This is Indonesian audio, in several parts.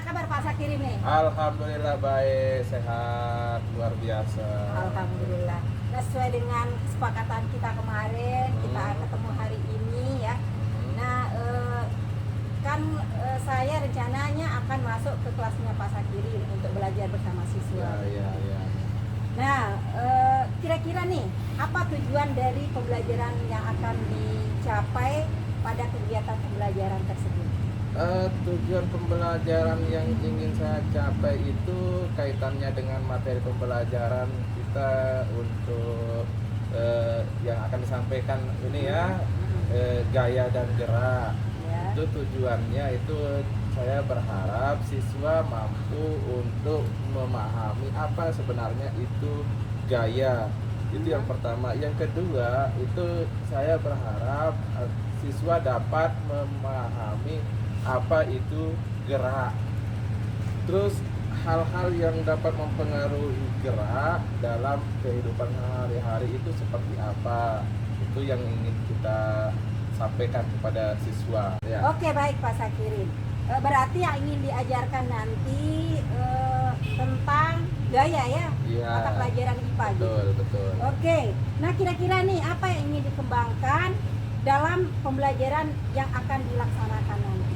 kabar Pak Sakirin nih? Alhamdulillah baik, sehat, luar biasa. Alhamdulillah. Nah, sesuai dengan kesepakatan kita kemarin, kita ketemu hari ini ya. Nah, saya rencananya akan masuk ke kelasnya Pak Sakirin untuk belajar bersama siswa. Ya. Nah, kira-kira nih, apa tujuan dari pembelajaran yang akan dicapai pada kegiatan pembelajaran tersebut? Tujuan pembelajaran yang ingin saya capai itu kaitannya dengan materi pembelajaran kita untuk yang akan disampaikan ini ya, gaya dan gerak. Ya. Itu tujuannya itu saya berharap siswa mampu untuk memahami apa sebenarnya itu gaya. Itu yang pertama. Yang kedua itu saya berharap siswa dapat memahami apa itu gerak. Terus hal-hal yang dapat mempengaruhi gerak dalam kehidupan sehari-hari itu seperti apa? Itu yang ingin kita sampaikan kepada siswa ya. Oke, baik Pak Sakirin. Berarti yang ingin diajarkan nanti tentang gaya ya, Iya, mata pelajaran IPA betul, gitu. betul. Oke, nah kira-kira nih apa yang ingin dikembangkan dalam pembelajaran yang akan dilaksanakan nanti?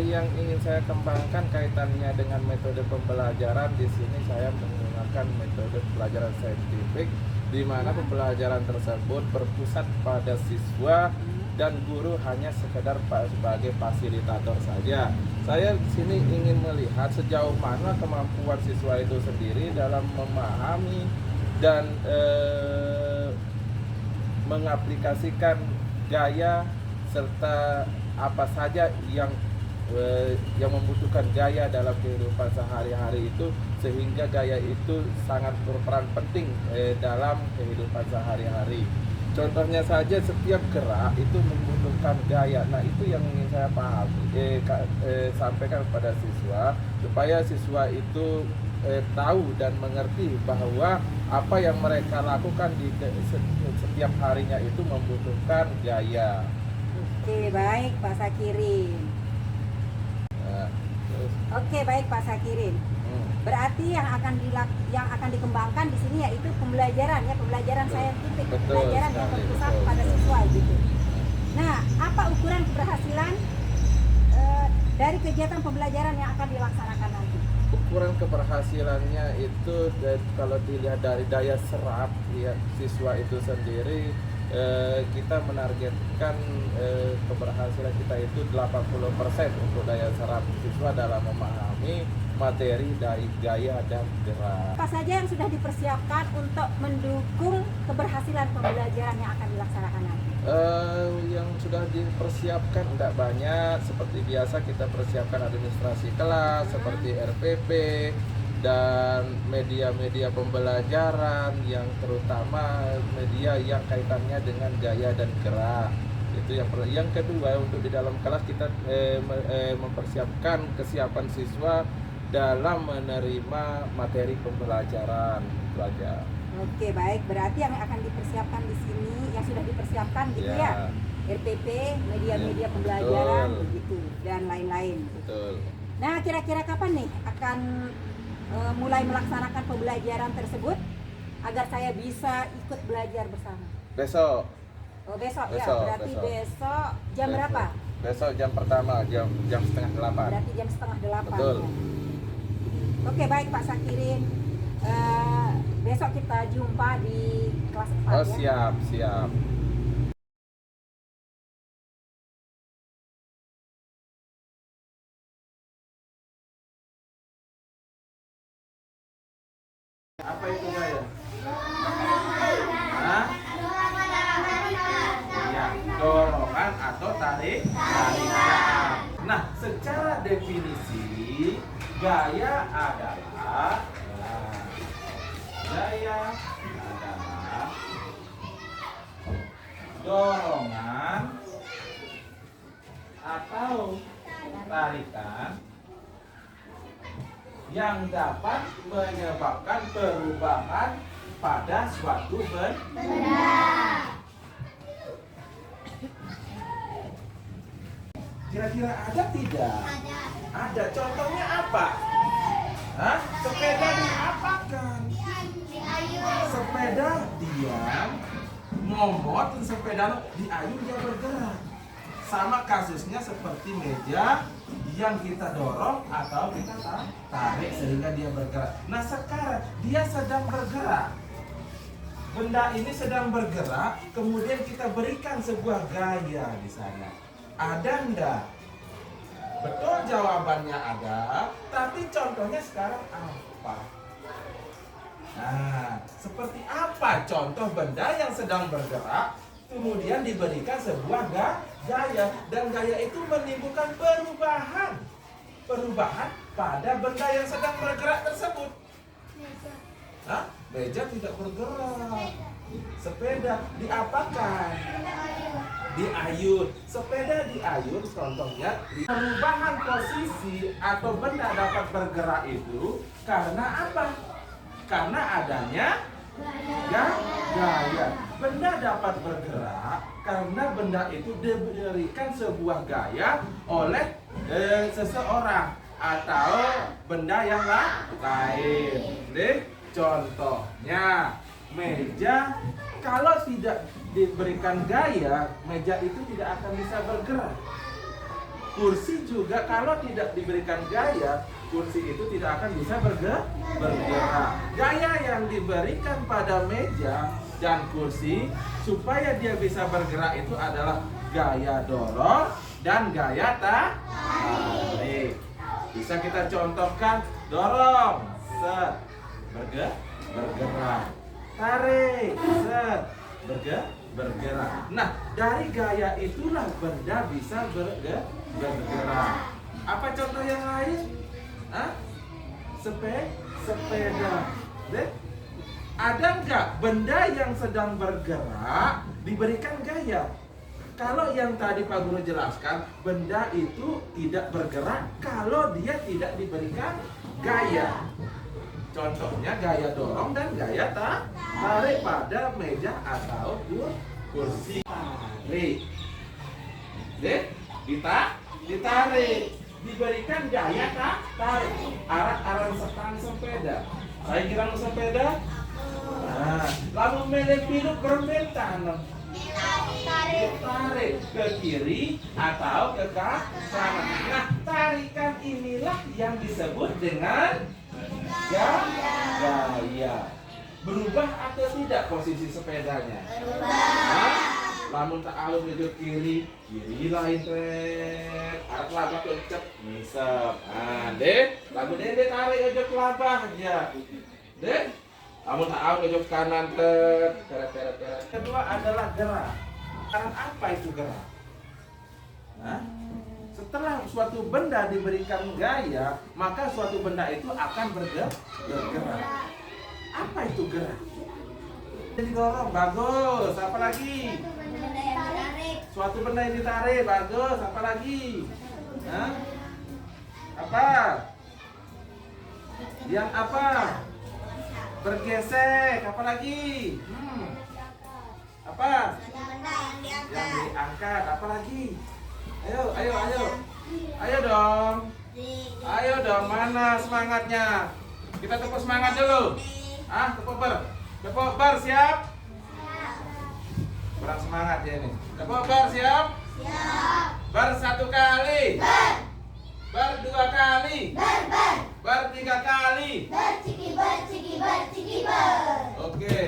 Yang ingin saya kembangkan kaitannya dengan metode pembelajaran, di sini saya menggunakan metode pelajaran saintifik, di mana pembelajaran tersebut berpusat pada siswa dan guru hanya sekedar sebagai fasilitator saja. Saya di sini ingin melihat sejauh mana kemampuan siswa itu sendiri dalam memahami dan mengaplikasikan gaya serta apa saja yang membutuhkan gaya dalam kehidupan sehari-hari itu, sehingga gaya itu sangat berperan penting dalam kehidupan sehari-hari. Contohnya saja setiap gerak itu membutuhkan gaya. Nah, itu yang ingin saya sampaikan kepada siswa supaya siswa itu tahu dan mengerti bahwa apa yang mereka lakukan di setiap harinya itu membutuhkan gaya. Oke, baik Pak Sakirin. Oke, baik Pak Sakirin. Berarti yang akan dikembangkan di sini yaitu pembelajaran saintifik, pembelajaran yang berpusat pada siswa gitu. Nah, apa ukuran keberhasilan dari kegiatan pembelajaran yang akan dilaksanakan nanti? Ukuran keberhasilannya itu kalau dilihat dari daya serap ya, siswa itu sendiri, kita menargetkan keberhasilan kita itu 80% untuk daya serap siswa dalam memahami materi dari gaya dan gerak. Apa saja yang sudah dipersiapkan untuk mendukung keberhasilan pembelajaran yang akan dilaksanakan nanti? Yang sudah dipersiapkan tidak banyak. Seperti biasa kita persiapkan administrasi kelas, seperti RPP dan media-media pembelajaran, yang terutama media yang kaitannya dengan gaya dan gerak. Itu yang kedua, untuk di dalam kelas kita mempersiapkan kesiapan siswa dalam menerima materi pembelajaran belajar. Oke, baik. Berarti yang akan dipersiapkan di sini, yang sudah dipersiapkan gitu ya, RPP, media-media pembelajaran, begitu, dan lain-lain. Betul. Nah, kira-kira kapan nih akan mulai melaksanakan pembelajaran tersebut agar saya bisa ikut belajar bersama? Besok. Oh, besok ya. Berarti besok jam berapa? Besok jam pertama, jam 7:30. Berarti jam 7:30. Betul. Ya. Oke, baik Pak Sakirin. Besok kita jumpa di kelas 4 Oh, ya. siap. Apa itu gaya? Hah? Iya, dorongan atau tarikan. Nah, secara definisi gaya adalah dorongan atau tarikan yang dapat menyebabkan perubahan pada suatu benda. Kira-kira ada tidak? Ada. Ada. Contohnya apa? Hah? Sepeda diapakan? Sepeda diam, ngomot, sepeda diayun dia bergerak. Sama kasusnya seperti meja yang kita dorong atau kita tarik sehingga dia bergerak. Nah sekarang dia sedang bergerak. Benda ini sedang bergerak, kemudian kita berikan sebuah gaya di sana. Ada enggak? Betul jawabannya ada, tapi contohnya sekarang apa? Nah, seperti apa contoh benda yang sedang bergerak, kemudian diberikan sebuah gaya, dan gaya itu menimbulkan perubahan pada benda yang sedang bergerak tersebut. Hah? Meja tidak bergerak. Sepeda diapakan? Diayun. Sepeda diayun, contohnya perubahan posisi atau benda dapat bergerak itu karena apa? Karena adanya gaya. Benda dapat bergerak karena benda itu diberikan sebuah gaya oleh seseorang atau benda yang lain. Contohnya meja, kalau tidak diberikan gaya, meja itu tidak akan bisa bergerak. Kursi juga kalau tidak diberikan gaya, kursi itu tidak akan bisa bergerak. Gaya yang diberikan pada meja dan kursi supaya dia bisa bergerak itu adalah gaya dorong dan gaya tarik. Bisa kita contohkan, dorong, set, bergerak, tarik, set, bergerak. Nah, dari gaya itulah benda bisa bergerak. Apa contoh yang lain? Hah? Sepeda. Ada nggak benda yang sedang bergerak diberikan gaya? Kalau yang tadi Pak Guru jelaskan, benda itu tidak bergerak kalau dia tidak diberikan gaya. Contohnya gaya dorong dan gaya tarik pada meja atau kursi. Ditarik, diberikan gaya tarik. Arah setang sepeda. Saya kira sepeda. Nah, lalu melepiluk bermentan. Tarik ke kiri atau ke kanan. Nah, tarikan inilah yang disebut dengan gaya. Berubah atau tidak posisi sepedanya? Berubah. Lamun tak alun ke kiri lain tret. Arah labah kencep, misep. Nah, lagu deh tarik ke labah aja. Lamun tak alun ke kanan tret. Kedua adalah gerak. Sekarang apa itu gerak? Nah, setelah suatu benda diberikan gaya, maka suatu benda itu akan bergerak. Apa itu gerak? Jadi dorong, bagus. Apa lagi? Suatu benda yang ditarik, bagus. Apa lagi? Hah? Apa? Yang apa? Bergesek. Apa lagi? Apa? Yang diangkat. Apa lagi? Ayo dong. Ayo dong, mana semangatnya? Kita tepuk semangat dulu. Tepuk bar, siap? Kurang semangat ya ini. Tepuk bar, siap? Siap. Bar 1 kali. Bar 2 kali. Bar 3 kali. Oke.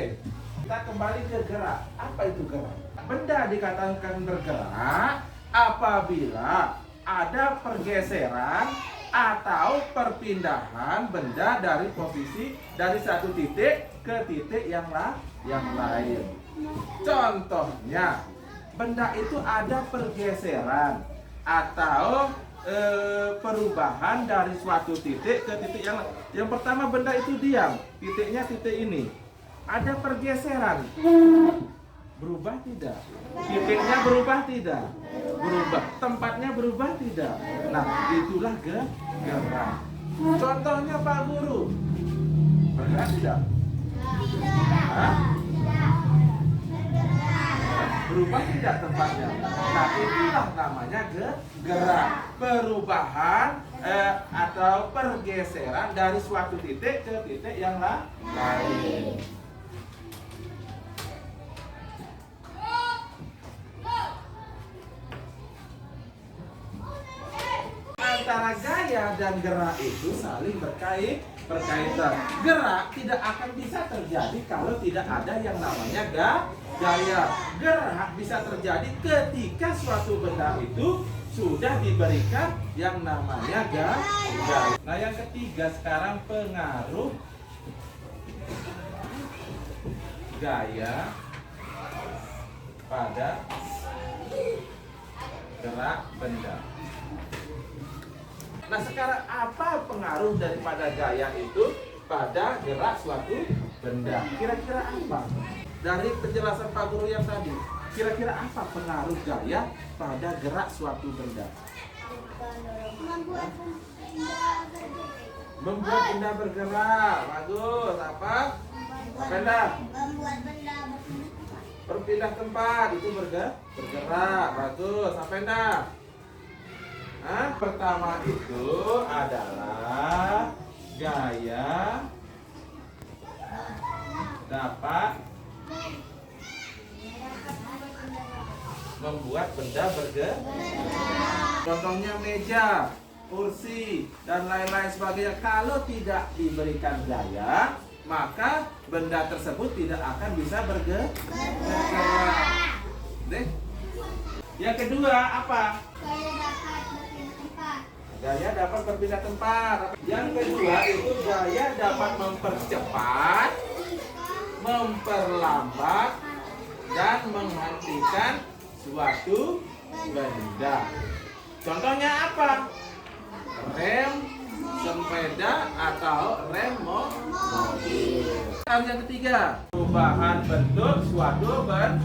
Kita kembali ke gerak. Apa itu gerak? Benda dikatakan bergerak apabila ada pergeseran atau perpindahan benda dari posisi dari satu titik ke titik yang lain. Contohnya, benda itu ada pergeseran atau perubahan dari suatu titik ke titik yang lain. Yang pertama, benda itu diam, titiknya titik ini. Ada pergeseran, berubah tidak? Titiknya berubah tidak? Berubah. Tempatnya berubah tidak? Nah, itulah gerak. Contohnya Pak Guru, bergerak tidak? Hah? Berubah tidak tempatnya. Nah, itulah namanya gerak. Perubahan atau pergeseran dari suatu titik ke titik yang lain. Antara gaya dan gerak itu saling berkaitan. Gerak tidak akan bisa terjadi kalau tidak ada yang namanya gaya. Gerak bisa terjadi ketika suatu benda itu sudah diberikan yang namanya gaya. Nah, yang ketiga sekarang pengaruh gaya pada gerak benda. Nah, sekarang apa pengaruh daripada gaya itu pada gerak suatu benda? Kira-kira apa? Dari penjelasan Pak Guru yang tadi, kira-kira apa pengaruh gaya pada gerak suatu benda? Membuat benda bergerak. Bagus. Apa? Benda. Membuat benda Berpindah tempat itu bergerak. Bagus. Sampai enggak? Pertama itu adalah gaya dapat membuat benda bergerak. Contohnya meja, kursi, dan lain-lain sebagainya. Kalau tidak diberikan gaya, maka benda tersebut tidak akan bisa bergerak. Deh. Yang kedua apa? Gaya dapat berpindah tempat. Yang kedua itu gaya dapat mempercepat, memperlambat, dan menghentikan suatu benda. Contohnya apa? Rem sepeda atau rem mobil. Yang ketiga, perubahan bentuk suatu benda.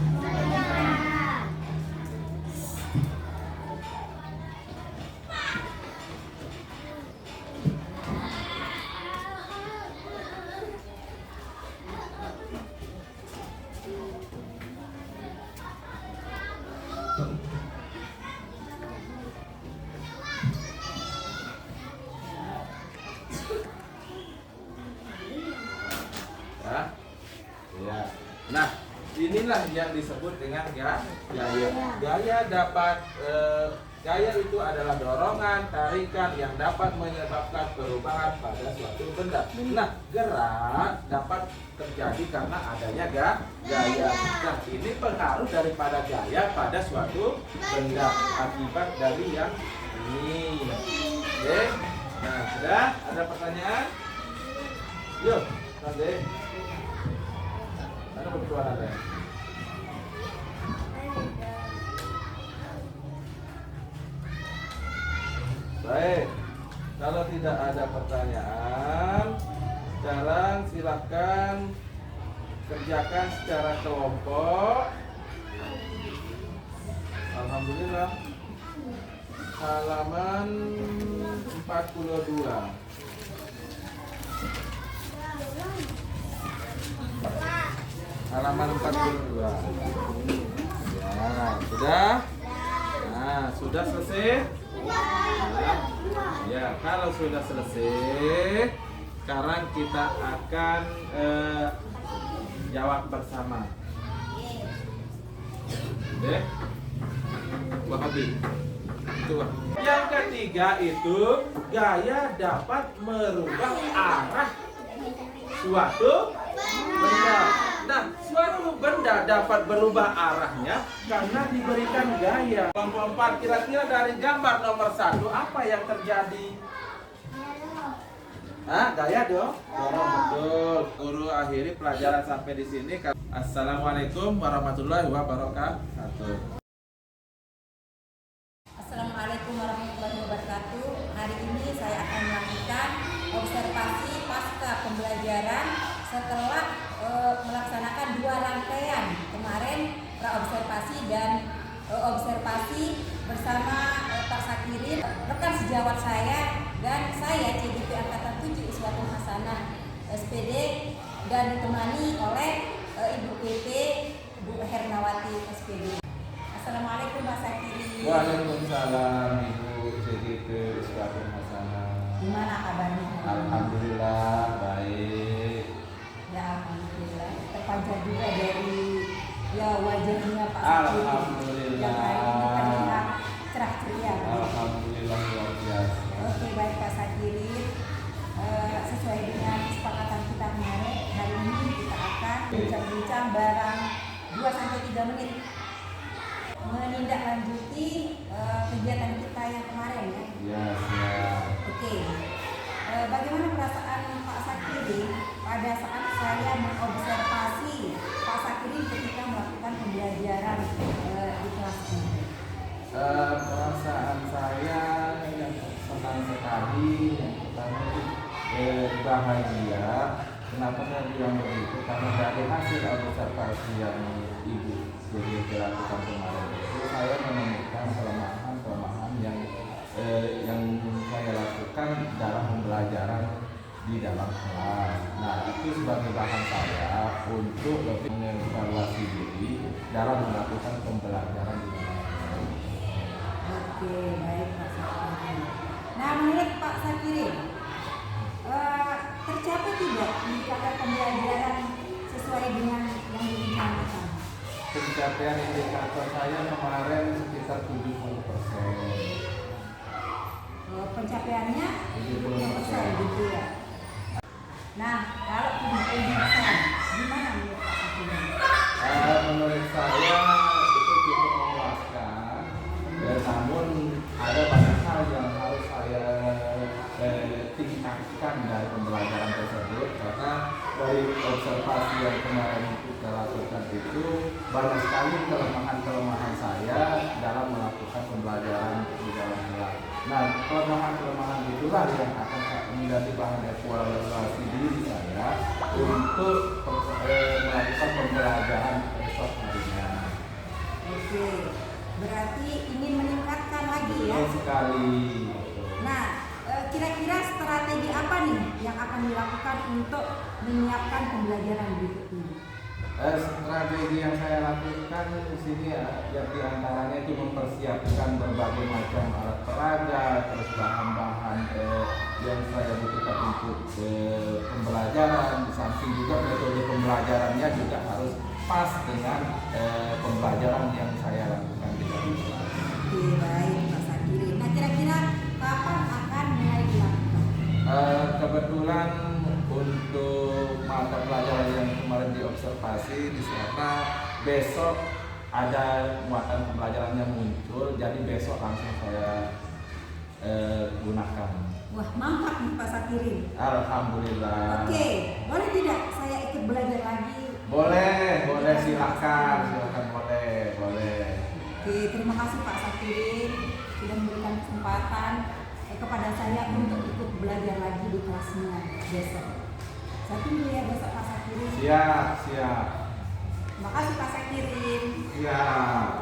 Ya. Nah, inilah yang disebut dengan gaya. Gaya dapat gaya itu adalah dorongan, tarikan yang dapat menyebabkan perubahan pada suatu benda. Nah, gerak dapat terjadi karena adanya gaya. Nah, ini pengaruh daripada gaya pada suatu benda akibat dari yang ini. Oke. Nah, sudah ada pertanyaan? Yuk, nanti. Mana bersuara ada? Baik, kalau tidak ada pertanyaan, sekarang silakan kerjakan secara kelompok. Alhamdulillah. Halaman 42. Halaman 42. Ya, sudah? Nah, sudah selesai? Ya, kalau sudah selesai, sekarang kita akan jawab bersama. Oke? Wahabi. Itu. Yang ketiga itu gaya dapat merubah arah suatu benda. Nah, suatu benda dapat berubah arahnya karena diberikan gaya. Kelompok 4, kira-kira dari gambar nomor 1 apa yang terjadi? Gaya dong? Betul. Guru akhiri pelajaran sampai di sini. Assalamualaikum warahmatullahi wabarakatuh. Assalamualaikum warahmatullahi wabarakatuh. Hari ini saya akan melakukan observasi pasca pembelajaran setelah melaksanakan 2 rangkaian kemarin, praobservasi dan observasi bersama Pak Sakirin, rekan sejawat saya, dan saya CGP Angkatan 7 Iswatul Hasanah SPD, dan ditemani oleh Ibu PP Bu Hernawati SPD. Assalamualaikum Pak Sakirin. Waalaikumsalam Ibu CGT Iswatul Hasanah. Gimana kabarnya? Alhamdulillah baik. Ya alhamdulillah. Terpancar juga dari wajahnya Pak Sakirin. Alhamdulillah. Yang hari ini terlihat cerah ceria. Alhamdulillah luar biasa. Oke baik Pak Sakirin. Sesuai dengan kesepakatan kita kemarin, hari ini kita akan bincang-bincang barang 2-3 menit menindaklanjuti kegiatan kita yang kemarin ya. Ya, siap. Oke. Bagaimana perasaan Pak Sakirin pada saat saya mengobservasi Pak Sakirin ketika melakukan pembelajaran di kelas ini? Perasaan saya yang senang sekali, yang pertama itu bahagia. Kenapa saya bilang begitu? Karena dari hasil observasi yang Ibu jadi lakukan kemarin itu, saya menemukan kelemahan yang saya lakukan dalam pembelajaran di dalam kelas. Nah, itu sebagai bahan saya untuk lebih mengevaluasi diri dalam melakukan pembelajaran di dalam kelas. Oke, baik Pak Sakirin. Nah, menurut Pak Sakirin, tercapai tidak indikator pembelajaran sesuai dengan yang direncanakan? Pencapaian indikator saya kemarin sekitar 70%. Pencapaiannya 70% gitu ya. Nah, kalau 70% gimana menurut Pak Sakirin? Menurut saya itu cukup memuaskan, namun ada banyak hal yang harus saya tingkatkan dari pembelajaran tersebut, karena dari observasi yang kemarin kita lakukan itu banyak sekali kelemahan-kelemahan saya dalam melakukan pembelajaran di dalam kelas. Nah, kelemahan-kelemahan itulah yang akan menjadi bahan evaluasi diri saya untuk melakukan pembelajaran esok harinya. Oke, berarti ingin meningkatkan lagi ya? Betul sekali. Nah, kira-kira strategi apa nih yang akan dilakukan untuk menyiapkan pembelajaran berikutnya? Strategi yang saya lakukan di sini yang diantaranya itu mempersiapkan berbagai macam alat peraga, terus bahan-bahan yang saya butuhkan untuk pembelajaran. Di samping juga metode pembelajarannya juga harus pas dengan pembelajaran yang saya lakukan di dalam kelas. Oke, baik Pak Sakirin. Nah, kira-kira kapan akan mulai dilakukan? Kebetulan untuk mata pelajaran yang kemarin diobservasi di sana, besok ada muatan pembelajarannya muncul, jadi besok langsung saya gunakan. Wah, mantap nih Pak Sakirin. Alhamdulillah. Oke, boleh tidak saya ikut belajar lagi? Boleh, silakan boleh. Oke, terima kasih Pak Sakirin sudah memberikan kesempatan kepada saya untuk ikut belajar lagi di kelasnya besok. Saya tunggu ya besok Pak Sakirin. Siap. Terima kasih Pak Sakirin. Siap.